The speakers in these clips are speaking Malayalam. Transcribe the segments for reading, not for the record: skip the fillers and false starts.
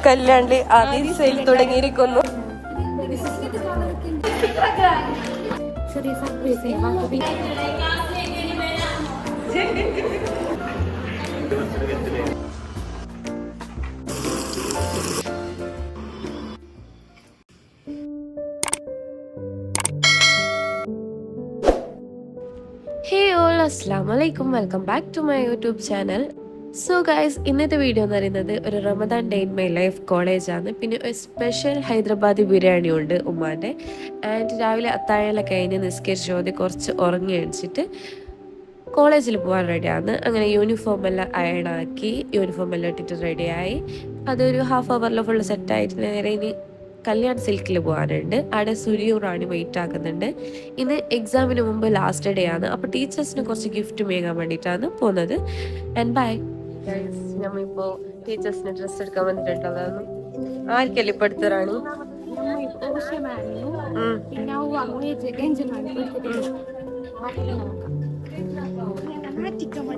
കല്യാണില് ആദ്യം സെയിൽ തുടങ്ങിയിരിക്കുന്നു. Hey all, Assalamualaikum, welcome back to my YouTube channel. So guys, ഇന്നത്തെ വീഡിയോ എന്ന് പറയുന്നത് ഒരു Ramadan day in my life കോളേജാണ്. പിന്നെ ഒരു സ്പെഷ്യൽ ഹൈദരാബാദി ബിരിയാണി ഉണ്ട് ഉമ്മാൻ്റെ. ആൻഡ് രാവിലെ അത്താഴമെല്ലാം കഴിഞ്ഞ് നിസ്കരിച്ച് കുറച്ച് ഉറങ്ങി അടിച്ചിട്ട് കോളേജിൽ പോകാൻ റെഡിയാണ്. അങ്ങനെ യൂണിഫോം എല്ലാം അയണാക്കി യൂണിഫോം എല്ലാം ഇട്ടിട്ട് റെഡിയായി. അതൊരു ഹാഫ് അവറിൽ ഫുള്ള് സെറ്റായിട്ട് നേരെ ഇനി കല്യാൺ സിൽക്കിൽ പോകാനുണ്ട്. അവിടെ സുരിയും റാണി വെയിറ്റ് ആക്കുന്നുണ്ട്. ഇന്ന് എക്സാമിന് മുമ്പ് ലാസ്റ്റ് ഡേ ആണ്. അപ്പോൾ ടീച്ചേഴ്സിന് കുറച്ച് ഗിഫ്റ്റ് മേങ്ങാൻ വേണ്ടിയിട്ടാണ് പോകുന്നത്. And bye. നമ്മളിപ്പോ ടീച്ചേഴ്സിന് ഡ്രസ്സ് എടുക്കാൻ വന്നിട്ടുള്ളതാണ്. ആർക്കല്ലേ ഇപ്പൊ എടുത്ത റാണി?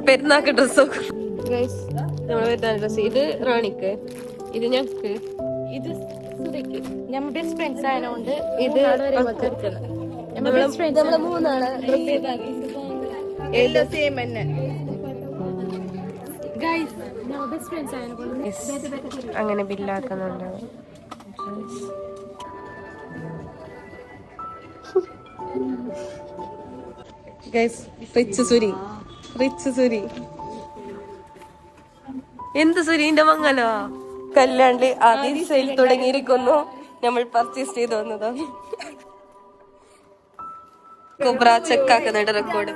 പെരുന്നാക്ക് ഡ്രസ്സോ? നമ്മൾ വരുന്ന ഡ്രസ്സ് ഇത് റാണിക്ക്, ഇത് ഞങ്ങൾക്ക്, ഇത് നമ്മൾ ബെസ്റ്റ് ഫ്രണ്ട്സ് ആയതുകൊണ്ട് ഇത് നമ്മളെ മൂന്നാള് സെയിം തന്നെ. അങ്ങനെ ബില്ലാക്കുന്നുണ്ട്. റിച്ച് സുരി എന്ത് സുരീന്റെ മംഗലോ? കല്യാണില് ആദ്യം സെയിൽ തുടങ്ങിയിരിക്കുന്നു. നമ്മൾ പർച്ചേസ് ചെയ്ത് വന്നതാണ്. കുബ്ര ചെക്കാക്കുന്നുണ്ട് റെക്കോർഡ്.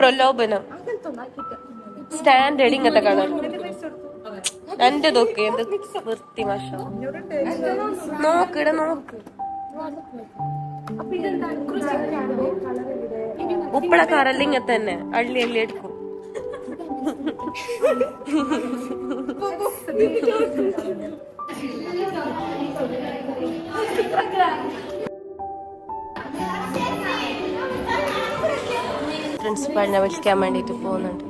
പ്രലോഭനം സ്റ്റാൻഡേർഡ് ഇങ്ങനത്തെ കളർ എന്റെ നോക്ക് എന്ത് വൃത്തി മാഷ. നോക്കിട നോക്ക്, ഉപ്പളക്കാറല്ല ഇങ്ങനത്തെ തന്നെ അള്ളി അള്ളി എടുക്കും. പ്രിൻസിപ്പാളിനെ വിളിക്കാൻ വേണ്ടിട്ട് പോകുന്നുണ്ട്.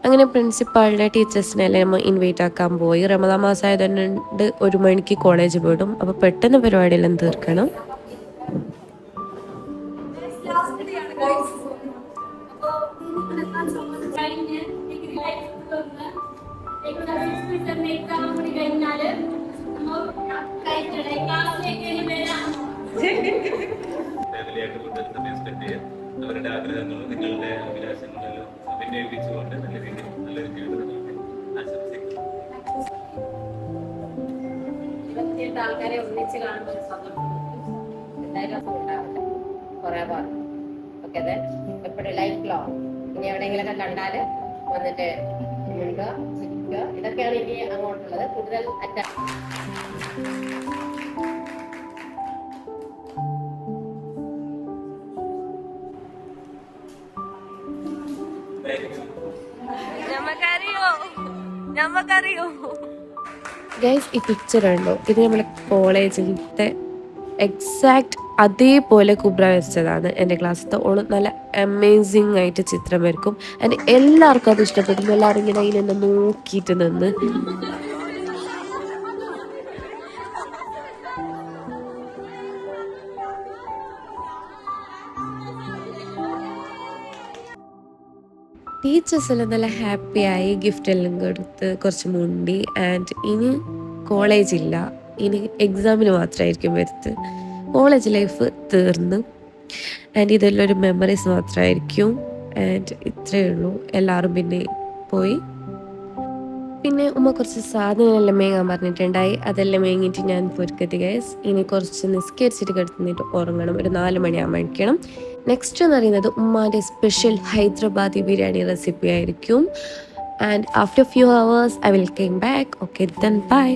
അങ്ങനെ പ്രിൻസിപ്പാളിനെ ടീച്ചേഴ്സിനെല്ലാം നമ്മൾ ഇൻവൈറ്റ് ആക്കാൻ പോയി. റമദാൻ മാസമായതുകൊണ്ട് 1 മണിക്ക് കോളേജ് വിടും. അപ്പോൾ പെട്ടെന്ന് പരിപാടിയെല്ലാം തീർക്കണം. അവരുടെ ആഗ്രഹങ്ങളും നിങ്ങളുടെ അഭിലാഷങ്ങളെല്ലാം അഭിനയിപ്പിച്ചുകൊണ്ട് നല്ല രീതിയിൽ നല്ലൊരു ജീവിതം ആശംസിക്കുന്നു. ആൾക്കാരെ ഒന്നിച്ച് കാണുന്ന ഒരു സന്തോഷം എന്തായാലും ഉണ്ടാവട്ടെ. കുറെ ഓക്കെ, എപ്പോഴും ലൈഫ് ലോങ്. ഇനി എവിടെയെങ്കിലൊക്കെ കണ്ടാല് വന്നിട്ട് മിണ്ടുക, ചിരിക്കുക, ഇതൊക്കെയാണ് ഇനി അങ്ങോട്ടുള്ളത്. കൂടുതൽ ഗൈസ്, ഈ പിക്ചർ ഉണ്ടോ? ഇത് നമ്മളെ കോളേജിലത്തെ എക്സാക്ട് അതേപോലെ കുബ്ര വരച്ചതാണ്. എൻ്റെ ക്ലാസ്സിലത്തെ ഓള് നല്ല അമേസിങ് ആയിട്ട് ചിത്രം വരക്കും. ആൻഡ് എല്ലാവർക്കും അത് ഇഷ്ടപ്പെടും. എല്ലാവരും ഇങ്ങനെ അതിനെന്നെ നോക്കിയിട്ട് നിന്ന്. ടീച്ചേഴ്സ് എല്ലാം നല്ല ഹാപ്പിയായി ഗിഫ്റ്റ് എല്ലാം കൊടുത്ത് കുറച്ച് മുണ്ടി. ആൻഡ് ഇനി കോളേജില്ല, ഇനി എക്സാമിന് മാത്രമായിരിക്കും വരുത്ത്. കോളേജ് ലൈഫ് തീർന്നു. ആൻഡ് ഇതെല്ലാം ഒരു മെമ്മറീസ് മാത്രമായിരിക്കും. ആൻഡ് ഇത്രയേ ഉള്ളൂ. എല്ലാവരും പിന്നെ പോയി. പിന്നെ ഉമ്മ കുറച്ച് സാധനമെല്ലാം മേങ്ങാൻ പറഞ്ഞിട്ടുണ്ടായി. അതെല്ലാം മേങ്ങിയിട്ട് ഞാൻ പൊരുക്കത്തി ഗൈസ്. ഇനി കുറച്ച് നിസ്കരിച്ചിട്ട് കിടന്നിട്ട് ഉറങ്ങണം. ഒരു 4 മണിയാകുമ്പോൾ കഴിക്കണം. നെക്സ്റ്റ് എന്ന് പറയുന്നത് ഉമ്മാൻ്റെ സ്പെഷ്യൽ ഹൈദരാബാദി ബിരിയാണി റെസിപ്പി ആയിരിക്കും. And after few hours I will came back. Okay, then bye.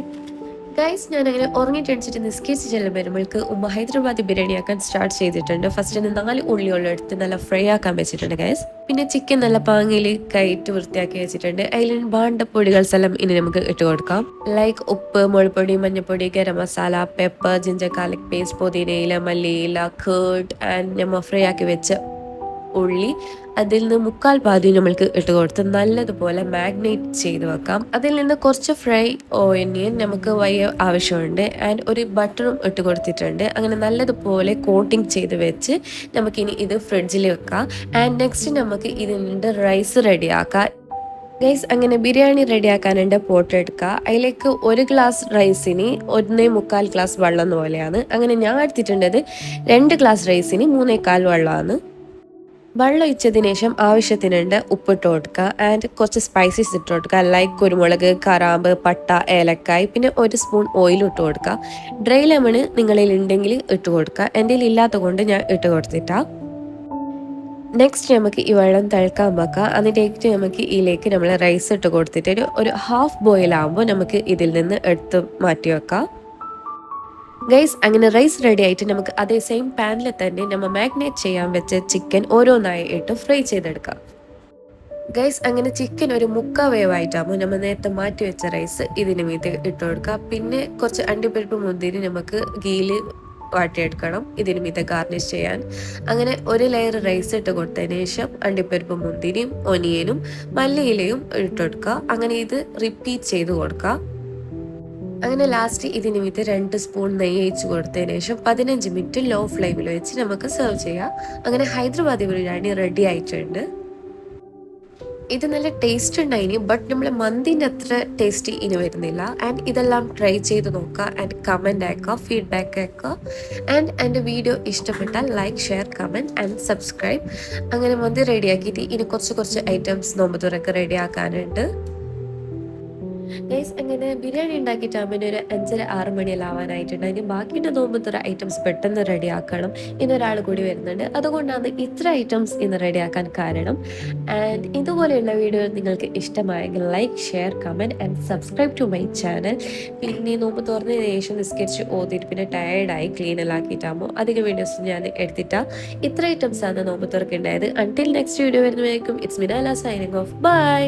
Guys ഞാൻ അങ്ങനെ ഉറങ്ങിട്ടടിച്ചിട്ട് നിസ്കരിച്ച് ചെല്ലുമ്പോഴേക്ക് ഉമ്മ ഹൈദരാബാദി ബിരിയാണി ആക്കാൻ സ്റ്റാർട്ട് ചെയ്തിട്ടുണ്ട്. ഫസ്റ്റ് 4 ഉള്ളിയുള്ള എടുത്ത് നല്ല ഫ്രൈ ആക്കാൻ വെച്ചിട്ടുണ്ട് ഗൈസ്. പിന്നെ ചിക്കൻ നല്ല പാങ്ങിയിൽ കൈയിട്ട് വൃത്തിയാക്കി വെച്ചിട്ടുണ്ട്. അതിൽ ഭാണ്ഡപ്പൊടികൾ എല്ലാം ഇനി നമുക്ക് ഇട്ട് കൊടുക്കാം. ലൈക്ക് ഉപ്പ്, മുളപ്പൊടി, മഞ്ഞൾപ്പൊടി, garam masala, pepper, ginger garlic paste, പുതിനയില, മല്ലിയില, കേർഡ് ആൻഡ് നമ്മൾ ഫ്രൈ ആക്കി വെച്ച ഉള്ളി അതിൽ നിന്ന് 3/4 പാതി നമ്മൾക്ക് ഇട്ട് കൊടുത്ത് നല്ലതുപോലെ മാഗ്നേറ്റ് ചെയ്ത് വെക്കാം. അതിൽ നിന്ന് കുറച്ച് ഫ്രൈ ഓനിയൻ നമുക്ക് വയ്യ ആവശ്യമുണ്ട് ആൻഡ് ഒരു ബട്ടറും ഇട്ട് കൊടുത്തിട്ടുണ്ട്. അങ്ങനെ നല്ലതുപോലെ കോട്ടിങ് ചെയ്ത് വെച്ച് നമുക്കിനി ഇത് ഫ്രിഡ്ജിൽ വെക്കാം. ആൻഡ് നെക്സ്റ്റ് നമുക്ക് ഇതിൻ്റെ റൈസ് റെഡിയാക്കാം. ഗൈസ് അങ്ങനെ ബിരിയാണി റെഡിയാക്കാനുണ്ട് പോട്ട് എടുക്കുക. അതിലേക്ക് 1 ഗ്ലാസ് റൈസിന് 1.25 ഗ്ലാസ് വെള്ളം പോലെയാണ്. അങ്ങനെ ഞാൻ എടുത്തിട്ടുണ്ടത് 2 ഗ്ലാസ് റൈസിന് 3.25 വെള്ളമാണ്. വെള്ളം ഒഴിച്ചതിന് ശേഷം ആവശ്യത്തിനുണ്ട് ഉപ്പിട്ട് കൊടുക്കുക ആൻഡ് കുറച്ച് സ്പൈസസ് ഇട്ട് കൊടുക്കുക. ലൈക്ക് കുരുമുളക്, കറാമ്പ്, പട്ട, ഏലക്കായ്, പിന്നെ 1 സ്പൂൺ ഓയിൽ ഇട്ട് കൊടുക്കുക. ഡ്രൈ ലെമൺ നിങ്ങളിൽ ഉണ്ടെങ്കിൽ ഇട്ട് കൊടുക്കുക. എൻ്റെ ഇല്ലാത്ത കൊണ്ട് ഞാൻ ഇട്ട് കൊടുത്തിട്ടാ. നെക്സ്റ്റ് നമുക്ക് ഈ വെള്ളം തിളക്കാൻ വെക്കാം. എന്നിട്ട് നമുക്ക് ഇതിലേക്ക് നമ്മൾ റൈസ് ഇട്ട് കൊടുത്തിട്ട് ഒരു ഹാഫ് ബോയിൽ ആകുമ്പോൾ നമുക്ക് ഇതിൽ നിന്ന് എടുത്ത് മാറ്റി വെക്കാം. ഗൈസ് അങ്ങനെ റൈസ് റെഡി ആയിട്ട് നമുക്ക് അതേ സെയിം പാനിൽ തന്നെ നമ്മൾ മാഗ്നേറ്റ് ചെയ്യാൻ വെച്ച ചിക്കൻ ഓരോന്നായി ഇട്ട് ഫ്രൈ ചെയ്തെടുക്കാം. ഗൈസ് അങ്ങനെ ചിക്കൻ ഒരു 3/4 വേവായിട്ടാകുമ്പോൾ നമ്മൾ നേരത്തെ മാറ്റി വെച്ച റൈസ് ഇതിന് മീതെ ഇട്ട് കൊടുക്കുക. പിന്നെ കുറച്ച് അണ്ടിപ്പരിപ്പ് മുന്തിരി നമുക്ക് ഗീല് വാട്ടിയെടുക്കണം ഇതിന് മീതെ ഗാർണിഷ് ചെയ്യാൻ. അങ്ങനെ 1 ലെയർ റൈസ് ഇട്ട് കൊടുത്തതിന് ശേഷം അണ്ടിപ്പരിപ്പ് മുന്തിരിയും ഒനിയനും മല്ലിയിലയും ഇട്ട് കൊടുക്കുക. അങ്ങനെ ഇത് റിപ്പീറ്റ് ചെയ്ത് കൊടുക്കുക. അങ്ങനെ ലാസ്റ്റ് ഇതിന് മീതെ 2 സ്പൂൺ നെയ്യ് ഒഴിച്ച് കൊടുത്തതിന് ശേഷം 15 മിനിറ്റ് ലോ ഫ്ലെയിമിൽ വെച്ച് നമുക്ക് സെർവ് ചെയ്യാം. അങ്ങനെ ഹൈദരാബാദി ബിരിയാണി റെഡി ആയിട്ടുണ്ട്. ഇത് നല്ല ടേസ്റ്റ് ഉണ്ടായിനി, ബട്ട് നമ്മൾ മന്തിൻ്റെ അത്ര ടേസ്റ്റ് ഇനി വരുന്നില്ല. ആൻഡ് ഇതെല്ലാം ട്രൈ ചെയ്ത് നോക്കുക ആൻഡ് കമൻറ്റ് അയക്കുക, ഫീഡ്ബാക്ക് അയക്കുക. ആൻഡ് എൻ്റെ വീഡിയോ ഇഷ്ടപ്പെട്ടാൽ like, share, comment and subscribe. അങ്ങനെ മന്തി റെഡിയാക്കിയിട്ട് ഇനി കുറച്ച് ഐറ്റംസ് നോമ്പ് തുറക്ക് റെഡിയാക്കാനുണ്ട്. ഗൈസ് അങ്ങനെ ബിരിയാണി ഉണ്ടാക്കിയിട്ടാകുമ്പോൾ ഒരു 5:30-6 മണിയെല്ലാം ആവാനായിട്ടുണ്ട്. അതിന് ബാക്കിയുള്ള നോമ്പുതുറ ഐറ്റംസ് പെട്ടെന്ന് റെഡിയാക്കണം. ഇന്നൊരാൾ കൂടി വരുന്നുണ്ട്, അതുകൊണ്ടാണ് ഇത്ര ഐറ്റംസ് ഇന്ന് റെഡിയാക്കാൻ കാരണം. ആൻഡ് ഇതുപോലെയുള്ള വീഡിയോ നിങ്ങൾക്ക് ഇഷ്ടമായെങ്കിൽ like, share, comment and subscribe to my channel. പിന്നെ നോമ്പ് തുറന്നതിന് ശേഷം നിസ്കരിച്ച് ഓതിയിട്ട് പിന്നെ ടയേർഡായി ക്ലീനെല്ലാം ആക്കിയിട്ടാകുമ്പോൾ അധികം വീഡിയോസ് ഞാൻ എടുത്തിട്ടാണ്. ഇത്ര ഐറ്റംസാണ് നോമ്പ് തുറക്കുണ്ടായത്. അൺടിൽ നെക്സ്റ്റ് വീഡിയോ വരുന്നതായിരിക്കും. It's Minala signing off. By.